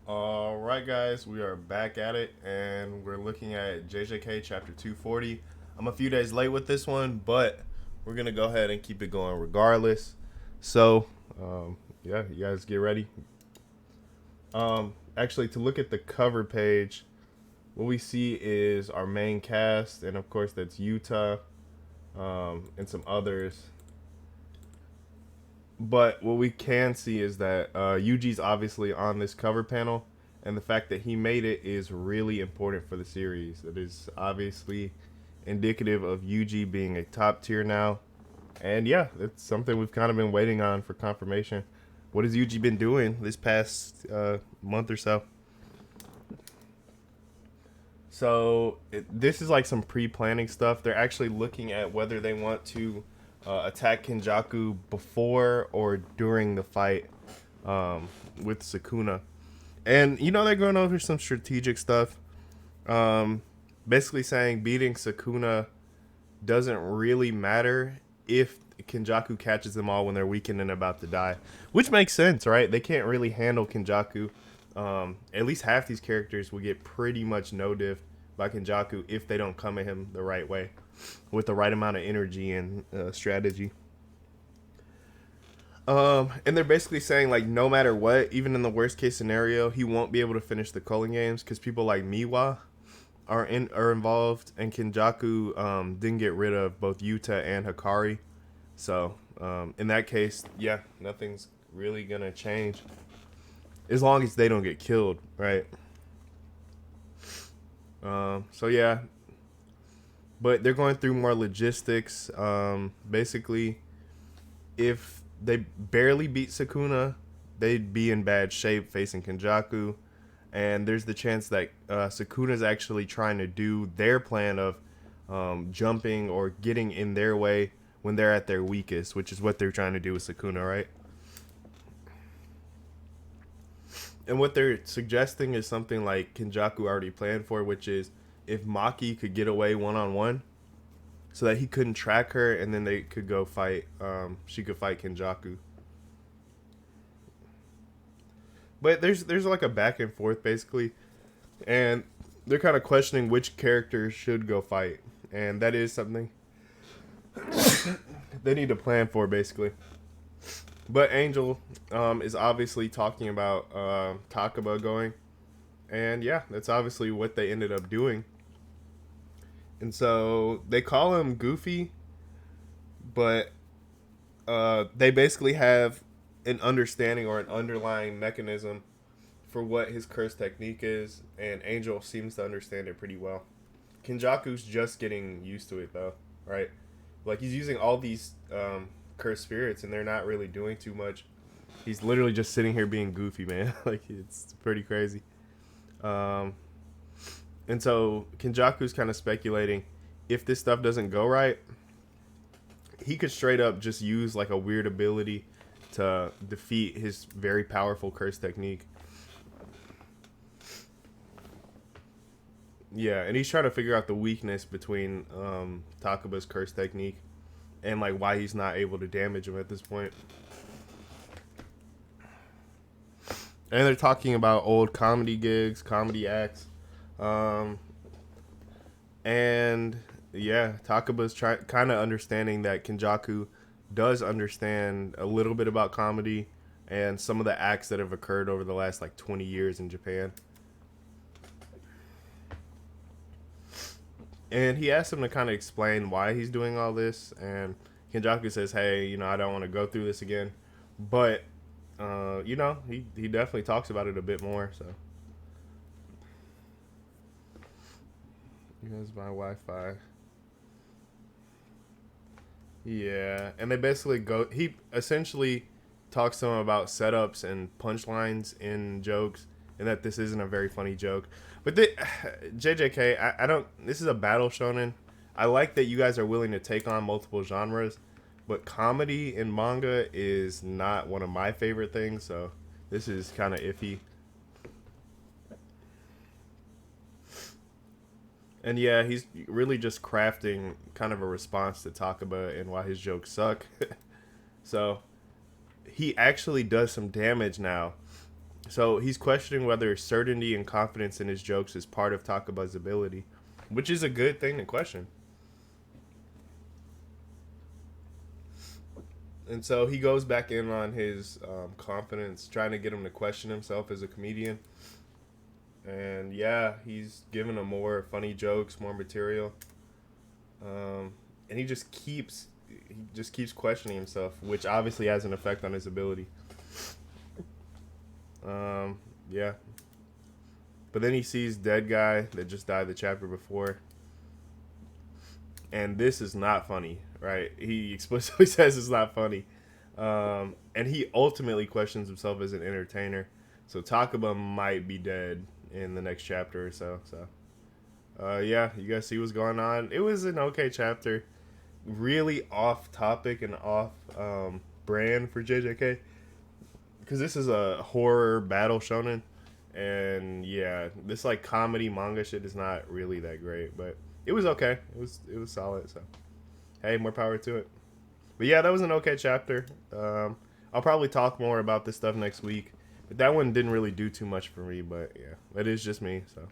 All right, guys, we are back at it, and we're looking at JJK Chapter 240. I'm a few days late with this one, but we're gonna go ahead and keep it going regardless. So, yeah, you guys get ready. Actually, to look at the cover page, what we see is our main cast, and of course, that's Utah, and some others. But what we can see is that Yuji's obviously on this cover panel, and the fact that he made it is really important for the series. It is obviously indicative of Yuji being a top tier now, and yeah, it's something we've kind of been waiting on for confirmation. What has Yuji been doing this past month or so? This is like some pre-planning stuff. They're actually looking at whether they want to attack Kenjaku before or during the fight with Sukuna. And they're going over some strategic stuff. Um, Basically saying beating Sukuna doesn't really matter if Kenjaku catches them all when they're weakened and about to die, which makes sense, right? They can't really handle Kenjaku. At least half these characters will get pretty much no diff by Kenjaku if they don't come at him the right way, with the right amount of energy and strategy. And they're basically saying like no matter what, even in the worst case scenario, he won't be able to finish the culling games because people like Miwa are involved, and Kenjaku didn't get rid of both Yuta and Hikari. So in that case, yeah, nothing's really gonna change as long as they don't get killed, right? So yeah, but they're going through more logistics. Basically, if they barely beat Sukuna, they'd be in bad shape facing Kenjaku. And there's the chance that Sukuna's actually trying to do their plan of jumping or getting in their way when they're at their weakest, which is what they're trying to do with Sukuna, right? And what they're suggesting is something like Kenjaku already planned for, which is if Maki could get away one on one, so that he couldn't track her, and then they could go fight. She could fight Kenjaku. But there's like a back and forth basically, and they're kind of questioning which character should go fight, and that is something they need to plan for basically. But Angel is obviously talking about Takaba going, and yeah, that's obviously what they ended up doing. And so they call him Goofy, but they basically have an understanding or an underlying mechanism for what his curse technique is, and Angel seems to understand it pretty well. Kenjaku's just getting used to it though, right? Like he's using all these cursed spirits, and they're not really doing too much. He's literally just sitting here being goofy, man. Like it's pretty crazy. Um, and so Kenjaku's kind of speculating if this stuff doesn't go right, he could straight up just use like a weird ability to defeat his very powerful curse technique. Yeah, and he's trying to figure out the weakness between Takaba's curse technique and like why he's not able to damage him at this point. And they're talking about old comedy gigs, comedy acts, um, and yeah, Takaba's kind of understanding that Kenjaku does understand a little bit about comedy and some of the acts that have occurred over the last like 20 years in Japan. And he asked him to kind of explain why he's doing all this, and Kenjaku says, "Hey, I don't want to go through this again," but he definitely talks about it a bit more. So here's my Wi-Fi. Yeah, and they basically go. He essentially talks to him about setups and punchlines in jokes, and that this isn't a very funny joke. But JJK, I don't. This is a battle shonen. I like that you guys are willing to take on multiple genres, but comedy in manga is not one of my favorite things. So this is kind of iffy. And yeah, he's really just crafting kind of a response to Takaba and why his jokes suck. So he actually does some damage now, So he's questioning whether certainty and confidence in his jokes is part of Takaba's ability, which is a good thing to question. And so he goes back in on his confidence, trying to get him to question himself as a comedian. And yeah, he's giving him more funny jokes, more material. And he just keeps questioning himself, which obviously has an effect on his ability. Yeah. But then he sees dead guy that just died the chapter before, and this is not funny, right? He explicitly says it's not funny, and he ultimately questions himself as an entertainer. So Takaba might be dead in the next chapter or so. So, yeah, you guys see what's going on. It was an okay chapter, really off topic and off brand for JJK, because this is a horror battle shonen, and yeah, this like comedy manga shit is not really that great, but it was okay. It was solid. So hey, more power to it. But yeah, that was an okay chapter. I'll probably talk more about this stuff next week, but that one didn't really do too much for me. But yeah, that is just me. So